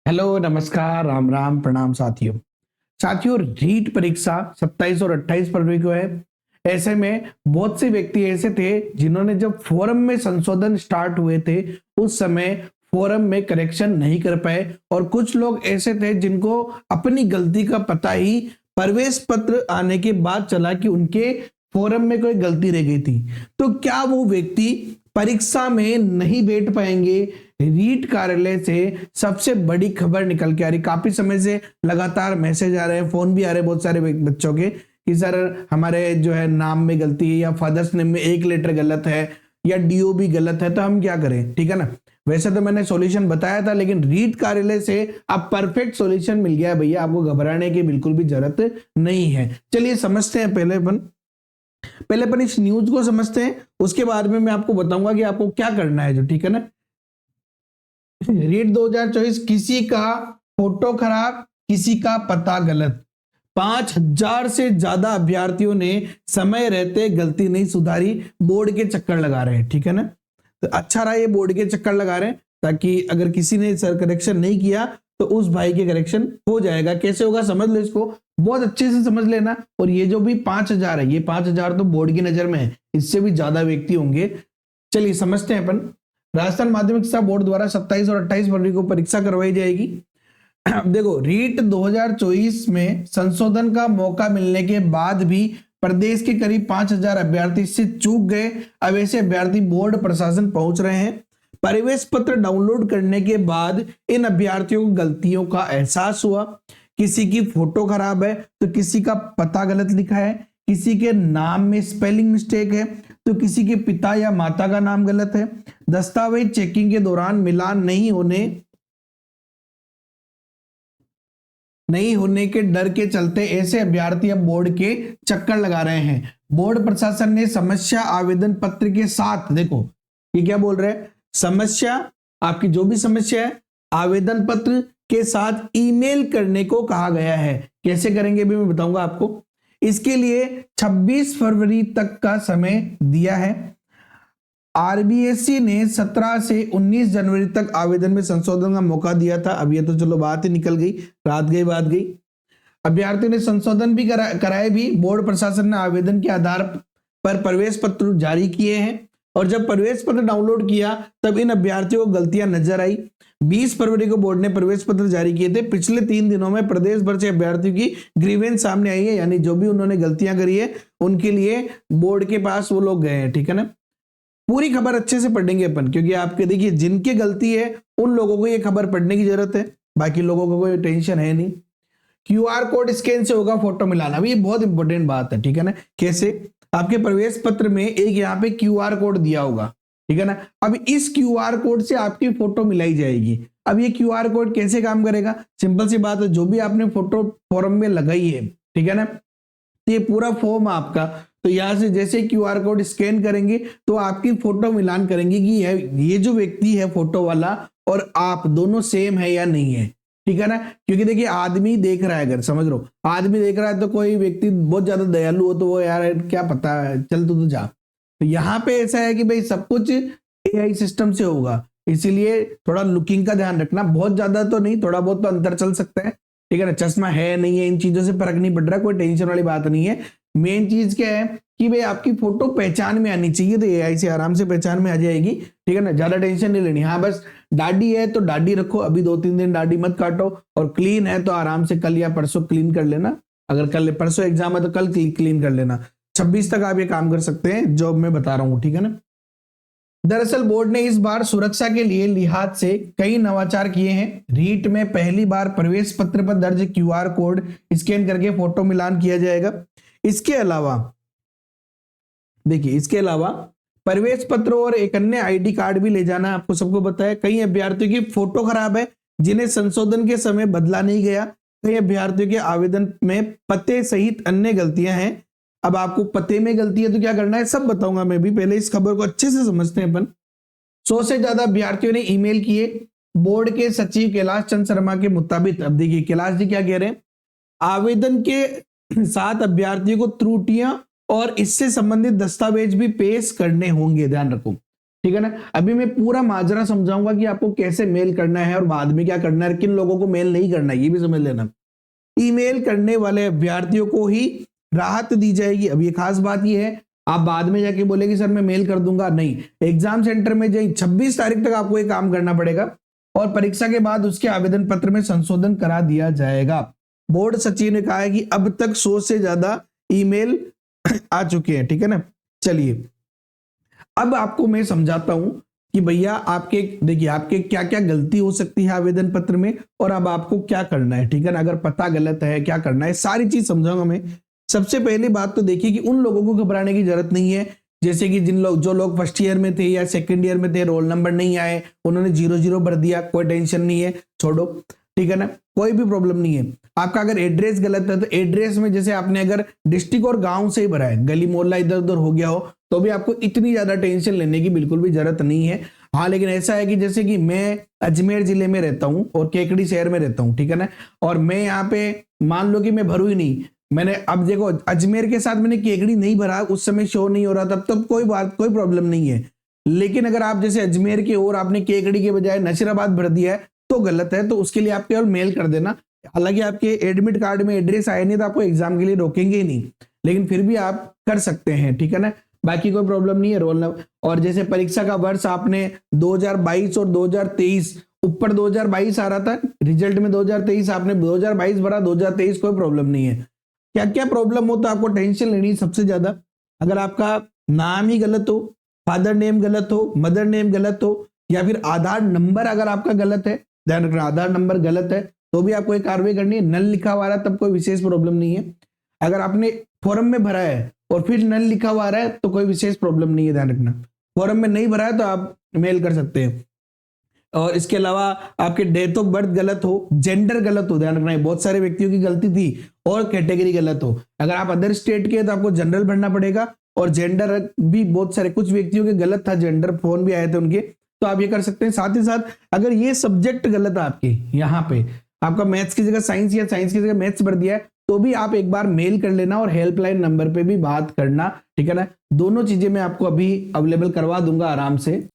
Hello, नमस्कार, राम राम, प्रणाम साथियों। साथियों, रीट परीक्षा 27 और 28 फरवरी को है। ऐसे में बहुत से व्यक्ति ऐसे थे जिन्होंने जब फोरम में संशोधन स्टार्ट हुए थे उस समय फोरम में करेक्शन नहीं कर पाए, और कुछ लोग ऐसे थे जिनको अपनी गलती का पता ही प्रवेश पत्र आने के बाद चला कि उनके फोरम में कोई गलती रह गई थी। तो क्या वो व्यक्ति परीक्षा में नहीं बैठ पाएंगे? रीट कार्यालय से सबसे बड़ी खबर निकल के आ रही। काफी समय से लगातार मैसेज आ रहे हैं, फोन भी आ रहे हैं बहुत सारे बच्चों के कि सर हमारे जो है नाम में गलती है, या फादर्स नेम में एक लेटर गलत है, या डीओ भी गलत है, तो हम क्या करें? ठीक है ना। वैसे तो मैंने सॉल्यूशन बताया था, लेकिन रीट कार्यालय से अब परफेक्ट सॉल्यूशन मिल गया है भैया, आपको घबराने की बिल्कुल भी जरूरत नहीं है। चलिए समझते हैं। पहले अपन इस न्यूज को समझते हैं, उसके बाद में मैं आपको बताऊंगा कि आपको क्या करना है जो, ठीक है ना। रीट 2024, किसी का फोटो खराब, किसी का पता गलत। 5,000 से ज्यादा अभ्यर्थियों ने समय रहते गलती नहीं सुधारी, बोर्ड के चक्कर लगा रहे हैं, ठीक है ना। तो अच्छा रहा ये बोर्ड के चक्कर लगा रहे हैं, ताकि अगर किसी ने सर करेक्शन नहीं किया तो उस भाई के करेक्शन हो जाएगा। कैसे होगा समझ लो, इसको बहुत अच्छे से समझ लेना। और ये जो भी 5,000 है, ये 5,000 तो बोर्ड की नजर में है, इससे भी ज्यादा व्यक्ति होंगे। चलिए समझते हैं अपन। राजस्थान माध्यमिक शिक्षा बोर्ड द्वारा 27 और 28 फरवरी को परीक्षा करवाई जाएगी। अब देखो, रीट 2024 में संशोधन का मौका मिलने के बाद भी प्रदेश के करीब 5,000 अभ्यर्थी इससे चूक गए। अब ऐसे अभ्यर्थी बोर्ड प्रशासन पहुंच रहे हैं। प्रवेश पत्र डाउनलोड करने के बाद इन अभ्यर्थियों को गलतियों का एहसास हुआ। किसी की फोटो खराब है तो किसी का पता गलत लिखा है, किसी के नाम में स्पेलिंग मिस्टेक है तो किसी के पिता या माता का नाम गलत है। दस्तावेज चेकिंग के दौरान मिलान नहीं होने के डर के चलते ऐसे अभ्यर्थी अब बोर्ड के चक्कर लगा रहे हैं। बोर्ड प्रशासन ने समस्या आवेदन पत्र के साथ, देखो ये क्या बोल रहे हैं, समस्या, आपकी जो भी समस्या है आवेदन पत्र के साथ ईमेल करने को कहा गया है। कैसे करेंगे भी मैं बताऊंगा आपको। इसके लिए 26 फरवरी तक का समय दिया है। आरबीएससी ने 17 से 19 जनवरी तक आवेदन में संशोधन का मौका दिया था। अब ये तो चलो बात ही निकल गई, रात गई बात गई। अभ्यर्थियों ने संशोधन भी कराए भी। बोर्ड प्रशासन ने आवेदन के आधार पर प्रवेश पत्र जारी किए हैं, और जब प्रवेश पत्र डाउनलोड किया तब इन अभ्यर्थियों को गलतियां नजर आई। 20 फरवरी को बोर्ड ने प्रवेश पत्र जारी किए थे। पिछले 3 दिनों में प्रदेश भर से अभ्यर्थियों की ग्रीवेंस सामने आई है, यानी जो भी उन्होंने गलतियां करी है उनके लिए बोर्ड के पास वो लोग गए हैं, ठीक है ना। पूरी खबर अच्छे से पढ़ेंगे अपन, क्योंकि आपके देखिए जिनकी गलती है उन लोगों को ये खबर पढ़ने की जरूरत है, बाकी लोगों को कोई टेंशन है नहीं। क्यूआर कोड स्कैन से होगा फोटो मिलाना, अभी ये बहुत इंपॉर्टेंट बात है, ठीक है ना। कैसे? आपके प्रवेश पत्र में एक यहाँ पे क्यूआर कोड दिया होगा, ठीक है ना। अब इस क्यूआर कोड से आपकी फोटो मिलाई जाएगी। अब ये क्यूआर कोड कैसे काम करेगा? सिंपल सी बात है, जो भी आपने फोटो फॉर्म में लगाई है, ठीक है ना, तो ये पूरा फॉर्म आपका, तो यहां से जैसे क्यूआर कोड स्कैन करेंगे तो आपकी फोटो मिलान करेंगे कि ये जो व्यक्ति है फोटो वाला और आप दोनों सेम है या नहीं है, ठीक है ना। क्योंकि देखिए आदमी देख रहा है, अगर समझ लो आदमी देख रहा है तो कोई व्यक्ति बहुत ज्यादा दयालु हो तो वो यार क्या पता है, चल तू तो जा। तो यहाँ पे ऐसा है कि भाई सब कुछ एआई सिस्टम से होगा, इसीलिए थोड़ा लुकिंग का ध्यान रखना। बहुत ज्यादा तो नहीं, थोड़ा बहुत तो अंतर चल सकता है, ठीक है ना। चश्मा है नहीं है इन चीजों से फर्क नहीं पड़ रहा, कोई टेंशन वाली बात नहीं है। मेन चीज क्या है कि भाई आपकी फोटो पहचान में आनी चाहिए, तो एआई से आराम से पहचान में आ जाएगी, ठीक है ना। ज्यादा टेंशन नहीं लेनी। हाँ बस दाढ़ी है तो दाढ़ी रखो, अभी 2-3 दिन दाढ़ी मत काटो, और क्लीन है तो आराम से कल या परसों क्लीन कर लेना। अगर कल परसों एग्जाम है तो कल क्लीन कर लेना। 26 तक आप ये काम कर सकते हैं जो मैं बता रहा हूँ, ठीक है ना। दरअसल बोर्ड ने इस बार सुरक्षा के लिए लिहाज से कई नवाचार किए हैं। रीट में पहली बार प्रवेश पत्र पर दर्ज क्यूआर कोड स्कैन करके फोटो मिलान किया जाएगा। इसके अलावा देखिए, इसके अलावा प्रवेश पत्र और एक अन्य आईडी कार्ड भी ले जाना, आपको सबको पता है। कई अभ्यर्थियों की फोटो खराब है जिन्हें संशोधन के समय बदला नहीं गया। कई अभ्यर्थियों के आवेदन में पते सहित अन्य गलतियां हैं। अब आपको पते में गलती है तो क्या करना है सब बताऊंगा मैं भी, पहले इस खबर को अच्छे से समझते हैं अपन। 100 से ज्यादा अभ्यर्थियों ने ईमेल किए। बोर्ड के सचिव कैलाश चंद शर्मा के मुताबिक, अब देखिए कैलाश जी क्या कह रहे हैं, आवेदन के साथ अभ्यर्थियों को त्रुटियां और इससे संबंधित दस्तावेज भी पेश करने होंगे, ध्यान रखो। ठीक है ना। अभी मैं पूरा माजरा समझाऊंगा कि आपको कैसे मेल करना है और बाद में क्या करना है, किन लोगों को मेल नहीं करना है, ये भी समझ लेना। ईमेल करने वाले अभ्यर्थियों को ही राहत दी जाएगी। अब ये खास बात ये है, आप बाद में जाके बोलेगी सर मैं मेल कर दूंगा, नहीं, एग्जाम सेंटर में जाइए 26 तारीख तक आपको ये काम करना पड़ेगा और परीक्षा के बाद उसके आवेदन पत्र में संशोधन करा दिया जाएगा। बोर्ड सचिव ने कहा है कि अब तक 100 से ज्यादा ईमेल आ चुके हैं, ठीक है ना। चलिए अब आपको मैं समझाता हूं कि भैया आपके देखिए आपके क्या क्या गलती हो सकती है आवेदन पत्र में और अब आपको क्या करना है, ठीक है ना। अगर पता गलत है क्या करना है, सारी चीज समझाऊंगा मैं। सबसे पहली बात तो देखिए कि उन लोगों को घबराने की जरूरत नहीं है, जैसे कि जो लोग फर्स्ट ईयर में थे या सेकंड ईयर में थे, रोल नंबर नहीं आए, उन्होंने 0-0 भर दिया, कोई टेंशन नहीं है, छोड़ो, ठीक है ना, कोई भी प्रॉब्लम नहीं है। आपका अगर एड्रेस गलत है तो एड्रेस में जैसे आपने अगर डिस्ट्रिक्ट और गांव से ही भरा है, गली मोहल्ला इधर उधर हो गया हो तो भी आपको इतनी ज्यादा टेंशन लेने की बिल्कुल भी जरूरत नहीं है। हाँ लेकिन ऐसा है कि जैसे कि मैं अजमेर जिले में रहता हूँ और केकड़ी शहर में रहता हूँ, ठीक है ना, और मैं यहाँ पे मान लो कि मैं भरू ही नहीं, मैंने अब देखो अजमेर के साथ मैंने केकड़ी नहीं भरा, उस समय शो नहीं हो रहा, तब तक कोई बात कोई प्रॉब्लम नहीं है। लेकिन अगर आप जैसे अजमेर के और आपने केकड़ी के बजाय नशीराबाद भर दिया है तो गलत है, तो उसके लिए आप केवल मेल कर देना। हालांकि आपके एडमिट कार्ड में एड्रेस आया नहीं तो आपको एग्जाम के लिए रोकेंगे ही नहीं, लेकिन फिर भी आप कर सकते हैं, ठीक है ना, बाकी कोई प्रॉब्लम नहीं है। रोल नंबर और जैसे परीक्षा का वर्ष आपने 2022 और 2023, ऊपर 2022 आ रहा था रिजल्ट में, 2023 आपने 2022 भरा, 2023 कोई प्रॉब्लम नहीं है। क्या क्या प्रॉब्लम हो तो आपको टेंशन लेनी सबसे ज्यादा, अगर आपका नाम ही गलत हो, फादर नेम गलत हो, मदर नेम गलत हो, या फिर आधार नंबर अगर आपका गलत है, ध्यान रखना आधार नंबर गलत है तो भी आपको एक कार्रवाई करनी है। नल लिखा हुआ रहा है तब कोई विशेष प्रॉब्लम नहीं है। अगर आपने फॉर्म में भरा है और फिर नल लिखा हुआ रहा है तो कोई विशेष प्रॉब्लम नहीं है, ध्यान रखना। फॉर्म में नहीं भरा है तो आप मेल कर सकते हैं। और इसके अलावा आपके डेट ऑफ बर्थ गलत हो, जेंडर गलत हो, ध्यान रखना है, बहुत सारे व्यक्तियों की गलती थी, और कैटेगरी गलत हो। अगर आप अदर स्टेट के तो आपको जनरल भरना पड़ेगा, और जेंडर भी बहुत सारे कुछ व्यक्तियों के गलत था, जेंडर फोन भी आए थे उनके, तो आप ये कर सकते हैं। साथ ही साथ अगर ये सब्जेक्ट गलत है आपके, यहाँ पे आपका मैथ्स की जगह साइंस या साइंस की जगह मैथ्स भर दिया है, तो भी आप एक बार मेल कर लेना और हेल्पलाइन नंबर पे भी बात करना, ठीक है ना। दोनों चीजें मैं आपको अभी अवेलेबल करवा दूंगा आराम से।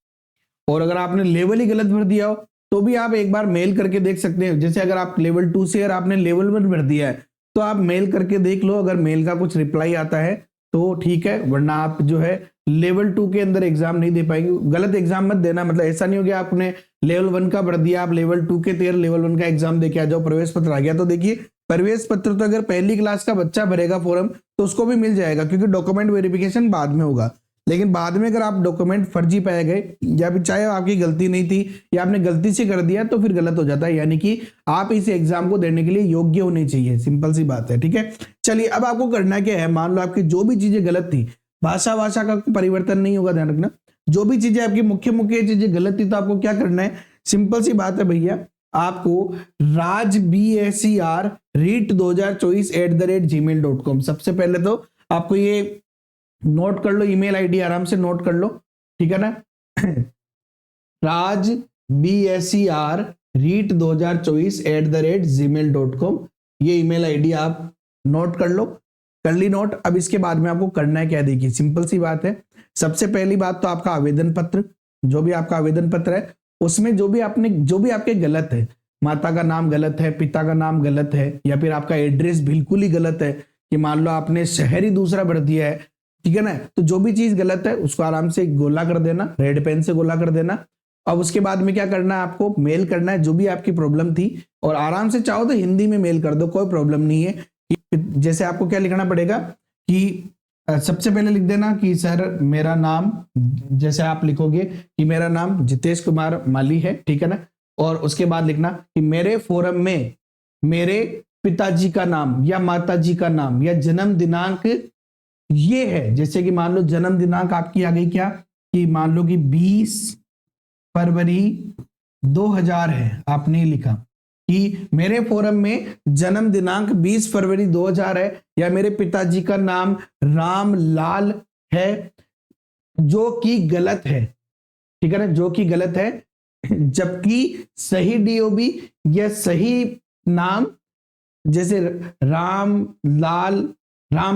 और अगर आपने लेवल ही गलत भर दिया हो तो भी आप एक बार मेल करके देख सकते हैं। जैसे अगर आप लेवल 2 से अगर आपने लेवल 1 भर दिया है तो आप मेल करके देख लो, अगर मेल का कुछ रिप्लाई आता है तो ठीक है, वरना आप जो है लेवल 2 के अंदर एग्जाम नहीं दे पाएंगे। गलत एग्जाम मत देना, मतलब ऐसा नहीं हो गया आपने लेवल 1 का भर दिया, आप लेवल 2 के तैयार लेवल 1 का एग्जाम देके आ जाओ, प्रवेश पत्र आ गया। तो देखिए प्रवेश पत्र तो अगर पहली क्लास का बच्चा भरेगा फॉर्म तो उसको भी मिल जाएगा, क्योंकि डॉक्यूमेंट वेरिफिकेशन बाद में होगा। लेकिन बाद में अगर आप डॉक्यूमेंट फर्जी पाए गए या फिर चाहे आपकी गलती नहीं थी या आपने गलती से कर दिया तो फिर गलत हो जाता है, यानी कि आप इस एग्जाम को देने के लिए योग्य होने चाहिए, सिंपल सी बात है, ठीक है। चलिए अब आपको करना क्या है, मान लो आपकी जो भी चीजें गलत थी, भाषा का परिवर्तन नहीं होगा, ध्यान रखना, जो भी चीजें आपकी मुख्य मुख्य चीजें गलत थी तो आपको क्या करना है, सिंपल सी बात है भैया, आपको rajbscr@read2024@gmail.com सबसे पहले तो आपको ये नोट कर लो, ईमेल आईडी आराम से नोट कर लो, ठीक है ना। rajbscr@read2024@gmail.com ये ईमेल आईडी आप नोट कर लो। कर ली नोट। अब इसके बाद में आपको करना है क्या, देखिए सिंपल सी बात है। सबसे पहली बात तो आपका आवेदन पत्र, जो भी आपका आवेदन पत्र है उसमें जो भी आपके गलत है, माता का नाम गलत है, पिता का नाम गलत है, या फिर आपका एड्रेस बिल्कुल ही गलत है कि मान लो आपने शहर ही दूसरा भर दिया है, ठीक है ना, तो जो भी चीज गलत है उसको आराम से गोला कर देना, रेड पेन से गोला कर देना। अब उसके बाद में क्या करना है, आपको मेल करना है जो भी आपकी प्रॉब्लम थी, और आराम से चाहो तो हिंदी में मेल कर दो, कोई प्रॉब्लम नहीं है। जैसे आपको क्या लिखना पड़ेगा कि सबसे पहले लिख देना कि सर मेरा नाम, जैसे आप लिखोगे कि मेरा नाम जितेश कुमार माली है, ठीक है ना, और उसके बाद लिखना कि मेरे फोरम में मेरे पिताजी का नाम या माताजी का नाम या जन्म दिनांक ये है। जैसे कि मान लो जन्म दिनांक आपकी आ गई क्या, कि मान लो कि 20 फरवरी 2000 है, आपने लिखा कि मेरे फोरम में जन्म दिनांक 20 फरवरी 2000 है, या मेरे पिताजी का नाम रामलाल है, जो कि गलत है, ठीक है ना, जो कि गलत है। जबकि सही डीओबी या सही नाम जैसे राम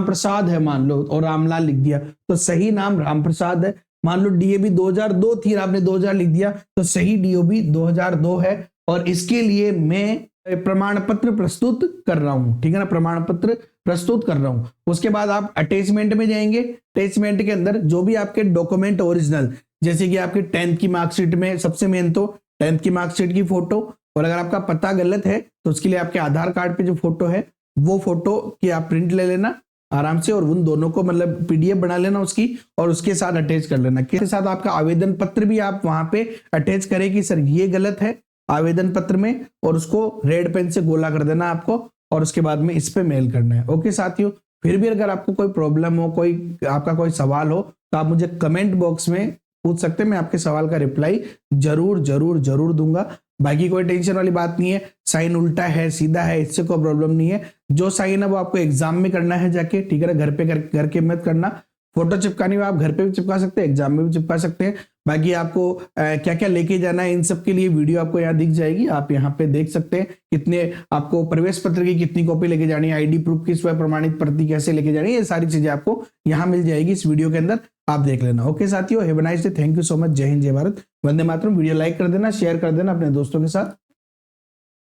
प्रसाद है मान लो, और रामलाल लिख दिया, तो सही नाम राम प्रसाद है, मान लो डीएबी 2002 थी, आपने 2000 लिख दिया तो सही डीओबी 2002 है। और इसके लिए मैं प्रमाण पत्र प्रस्तुत कर रहा हूं, ठीक है ना, प्रमाण पत्र प्रस्तुत कर रहा हूं। उसके बाद आप अटैचमेंट में जाएंगे। अटैचमेंट के अंदर जो भी आपके डॉक्यूमेंट ओरिजिनल, जैसे कि आपकी 10th की मार्कशीट में सबसे मेन तो 10th की मार्कशीट की फोटो, और अगर आपका पता गलत है तो उसके लिए आपके आधार कार्ड पे जो फोटो है वो फोटो की आप प्रिंट ले लेना आराम से, और उन दोनों को मतलब पीडीएफ बना लेना उसकी, और उसके साथ अटैच कर लेना। के साथ आपका आवेदन पत्र भी आप वहां पे अटैच करें कि सर ये गलत है आवेदन पत्र में, और उसको रेड पेन से गोला कर देना आपको, और उसके बाद में इस पे मेल करना है। ओके साथियों, फिर भी अगर आपको कोई प्रॉब्लम हो, कोई आपका कोई सवाल हो तो आप मुझे कमेंट बॉक्स में पूछ सकते हैं, मैं आपके सवाल का रिप्लाई जरूर जरूर जरूर दूंगा। बाकी कोई टेंशन वाली बात नहीं है, साइन उल्टा है सीधा है इससे कोई प्रॉब्लम नहीं है। जो साइन है वो आपको एग्जाम में करना है जाके, ठीक है ना, घर पे घर के मत करना। फोटो चिपकानी हो आप घर पे भी चिपका सकते हैं, एग्जाम में भी चिपका सकते हैं। बाकी आपको क्या क्या लेके जाना है इन सब के लिए वीडियो आपको यहाँ दिख जाएगी, आप यहाँ पे देख सकते हैं कितने आपको प्रवेश पत्र की कितनी कॉपी लेके जानी है, आईडी प्रूफ की स्व प्रमाणित प्रति कैसे लेके जानी है, ये सारी चीजें आपको यहाँ मिल जाएगी इस वीडियो के अंदर, आप देख लेना। ओके साथियों, have a nice day, thank you so much, जय हिंद जय भारत, वंदे मातरम। वीडियो लाइक कर देना, शेयर कर देना अपने दोस्तों के साथ।